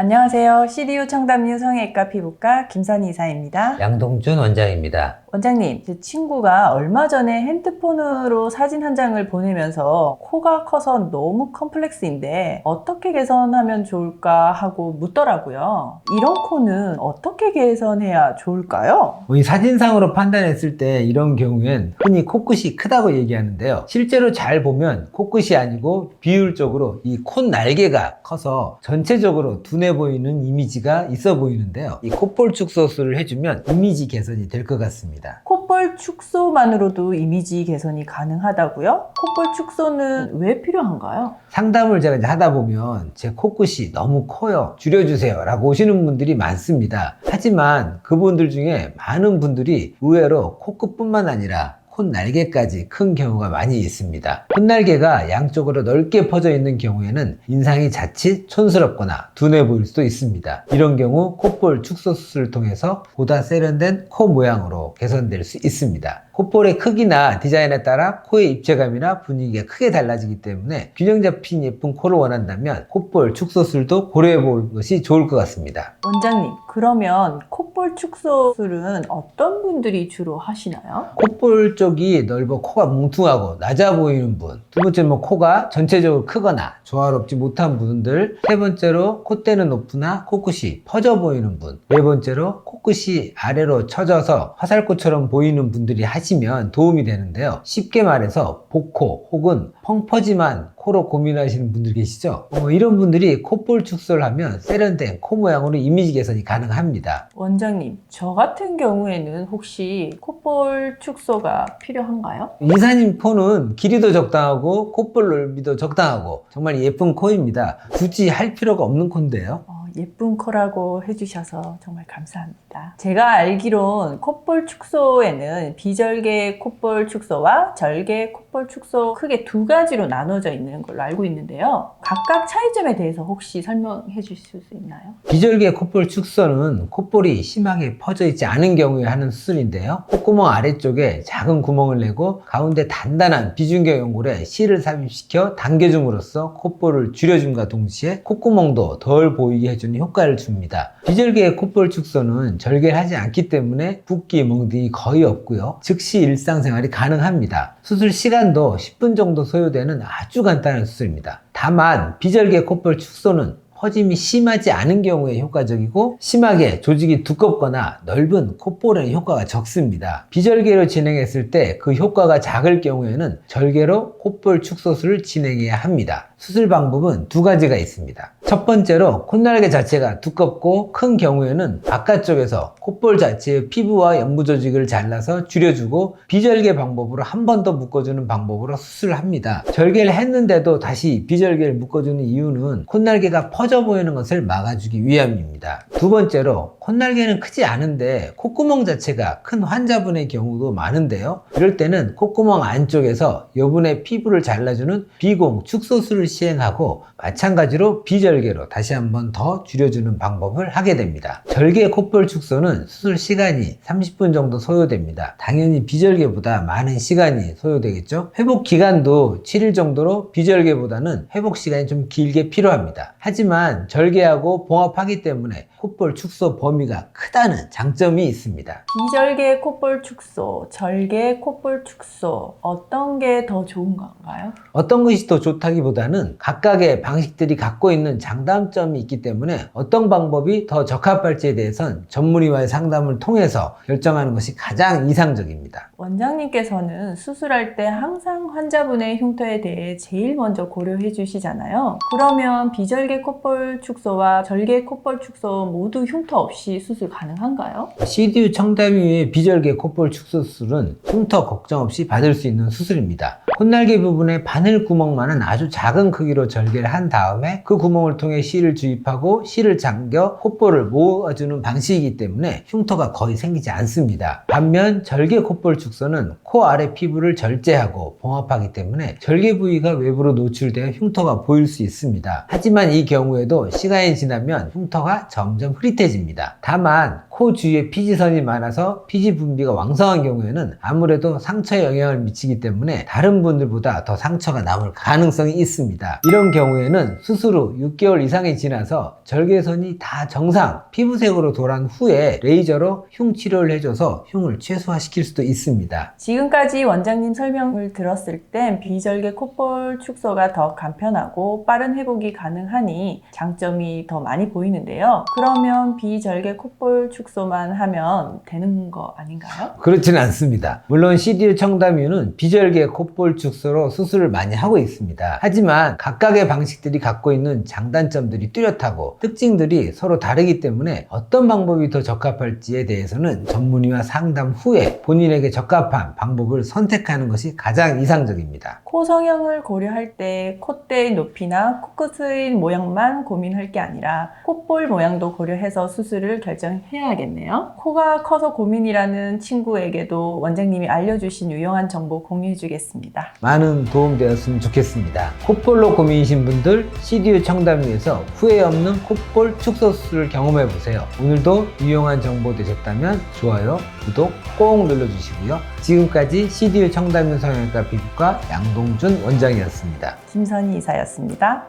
안녕하세요. CDU 청담리 성형외과 피부과 김선희 이사입니다. 양동준 원장입니다. 원장님, 제 친구가 얼마 전에 핸드폰으로 사진 한 장을 보내면서 코가 커서 너무 컴플렉스인데 어떻게 개선하면 좋을까 하고 묻더라고요. 이런 코는 어떻게 개선해야 좋을까요? 이 사진상으로 판단했을 때 이런 경우엔 흔히 코끝이 크다고 얘기하는데요. 실제로 잘 보면 코끝이 아니고 비율적으로 이 콧날개가 커서 전체적으로 둔해 보이는 이미지가 있어 보이는데요. 이 콧볼 축소술을 해주면 이미지 개선이 될 것 같습니다. 콧볼 축소만으로도 이미지 개선이 가능하다고요? 콧볼 축소는 왜 필요한가요? 상담을 제가 이제 하다 보면 제 코끝이 너무 커요, 줄여주세요 라고 오시는 분들이 많습니다. 하지만 그분들 중에 많은 분들이 의외로 코끝뿐만 아니라 콧날개까지 큰 경우가 많이 있습니다. 콧날개가 양쪽으로 넓게 퍼져 있는 경우에는 인상이 자칫 촌스럽거나 둔해 보일 수도 있습니다. 이런 경우 콧볼 축소 수술을 통해서 보다 세련된 코 모양으로 개선될 수 있습니다. 콧볼의 크기나 디자인에 따라 코의 입체감이나 분위기가 크게 달라지기 때문에 균형 잡힌 예쁜 코를 원한다면 콧볼 축소술도 고려해 볼 것이 좋을 것 같습니다. 원장님, 그러면 콧볼 축소술은 어떤 분들이 주로 하시나요? 콧볼 쪽이 넓어 코가 뭉퉁하고 낮아 보이는 분, 두 번째는 코가 전체적으로 크거나 조화롭지 못한 분들, 세 번째로 콧대는 높으나 코끝이 퍼져 보이는 분, 네 번째로 코끝이 아래로 처져서 화살코처럼 보이는 분들이 하시면 도움이 되는데요. 쉽게 말해서 복코 혹은 펑퍼짐한 코로 고민하시는 분들 계시죠? 이런 분들이 콧볼 축소를 하면 세련된 코 모양으로 이미지 개선이 가능합니다. 원장님, 저 같은 경우에는 혹시 콧볼 축소가 필요한가요? 이사님 코는 길이도 적당하고 콧볼 넓이도 적당하고 정말 예쁜 코입니다. 굳이 할 필요가 없는 코인데요. 예쁜 코라고 해주셔서 정말 감사합니다. 제가 알기론 콧볼 축소에는 비절개 콧볼 축소와 절개 콧볼 축소 크게 두 가지로 나눠져 있는 걸로 알고 있는데요. 각각 차이점에 대해서 혹시 설명해 주실 수 있나요? 비절개 콧볼 축소는 콧볼이 심하게 퍼져 있지 않은 경우에 하는 수술인데요. 콧구멍 아래쪽에 작은 구멍을 내고 가운데 단단한 비중격 연골에 실을 삽입시켜 당겨줌으로써 콧볼을 줄여줌과 동시에 콧구멍도 덜 보이게 해주는 효과를 줍니다. 비절개 콧볼 축소는 절개를 하지 않기 때문에 붓기, 멍 등이 거의 없고요. 즉시 일상생활이 가능합니다. 수술 시간도 10분 정도 소요되는 아주 간단한 수술입니다. 다만 비절개 콧볼 축소는 퍼짐이 심하지 않은 경우에 효과적이고 심하게 조직이 두껍거나 넓은 콧볼에는 효과가 적습니다. 비절개로 진행했을 때 그 효과가 작을 경우에는 절개로 콧볼 축소술을 진행해야 합니다. 수술 방법은 두 가지가 있습니다. 첫 번째로 콧날개 자체가 두껍고 큰 경우에는 바깥쪽에서 콧볼 자체의 피부와 연부 조직을 잘라서 줄여주고 비절개 방법으로 한 번 더 묶어주는 방법으로 수술을 합니다. 절개를 했는데도 다시 비절개를 묶어주는 이유는 콧날개가 퍼져 보이는 것을 막아주기 위함입니다. 두 번째로 콧날개는 크지 않은데 콧구멍 자체가 큰 환자분의 경우도 많은데요. 이럴 때는 콧구멍 안쪽에서 여분의 피부를 잘라주는 비공 축소술을 시행하고 마찬가지로 비절개로 다시 한번 더 줄여주는 방법을 하게 됩니다. 절개 콧볼 축소는 수술 시간이 30분 정도 소요됩니다. 당연히 비절개보다 많은 시간이 소요되겠죠. 회복 기간도 7일 정도로 비절개보다는 회복 시간이 좀 길게 필요합니다. 하지만 절개하고 봉합하기 때문에 콧볼 축소 범위가 크다는 장점이 있습니다. 비절개 콧볼 축소, 절개 콧볼 축소 어떤 게 더 좋은 건가요? 어떤 것이 더 좋다기보다는 각각의 방식들이 갖고 있는 장단점이 있기 때문에 어떤 방법이 더 적합할지에 대해선 전문의와의 상담을 통해서 결정하는 것이 가장 이상적입니다. 원장님께서는 수술할 때 항상 환자분의 흉터에 대해 제일 먼저 고려해 주시잖아요. 그러면 비절개 콧볼 축소와 절개 콧볼 축소 모두 흉터 없이 수술 가능한가요? CDU 청담이의 비절개 콧볼 축소 수술은 흉터 걱정 없이 받을 수 있는 수술입니다. 콧날개 부분에 바늘 구멍만은 아주 작은 크기로 절개를 한 다음에 그 구멍을 통해 실을 주입하고 실을 잠겨 콧볼을 모아주는 방식이기 때문에 흉터가 거의 생기지 않습니다. 반면 절개 콧볼 축소는 코 아래 피부를 절제하고 봉합하기 때문에 절개 부위가 외부로 노출되어 흉터가 보일 수 있습니다. 하지만 이 경우에도 시간이 지나면 흉터가 점점 흐릿해집니다. 다만 코 주위에 피지선이 많아서 피지 분비가 왕성한 경우에는 아무래도 상처에 영향을 미치기 때문에 다른 분들보다 더 상처가 남을 가능성이 있습니다. 이런 경우에는 수술 후 6개월 6개월 이상이 지나서 절개선이 다 정상, 피부색으로 돌아온 후에 레이저로 흉 치료를 해줘서 흉을 최소화시킬 수도 있습니다. 지금까지 원장님 설명을 들었을 땐 비절개 콧볼 축소가 더 간편하고 빠른 회복이 가능하니 장점이 더 많이 보이는데요. 그러면 비절개 콧볼 축소만 하면 되는 거 아닌가요? 그렇지는 않습니다. 물론 CDU 청담유는 비절개 콧볼 축소로 수술을 많이 하고 있습니다. 하지만 각각의 방식들이 갖고 있는 장단점들이 뚜렷하고 특징들이 서로 다르기 때문에 어떤 방법이 더 적합할지에 대해서는 전문의와 상담 후에 본인에게 적합한 방법을 선택하는 것이 가장 이상적입니다. 코 성형을 고려할 때 콧대의 높이나 코끝의 모양만 고민할 게 아니라 콧볼 모양도 고려해서 수술을 결정해야겠네요. 코가 커서 고민이라는 친구에게도 원장님이 알려주신 유용한 정보 공유해 주겠습니다. 많은 도움 되었으면 좋겠습니다. 콧볼로 고민이신 분들 CDU 청담유에서 후회 없는 콧볼 축소 수술을 경험해 보세요. 오늘도 유용한 정보 되셨다면 좋아요, 구독 꼭 눌러주시고요. 지금까지 CDU 청담유 성형외과 피부과 양동준 원장이었습니다. 김선희 이사였습니다.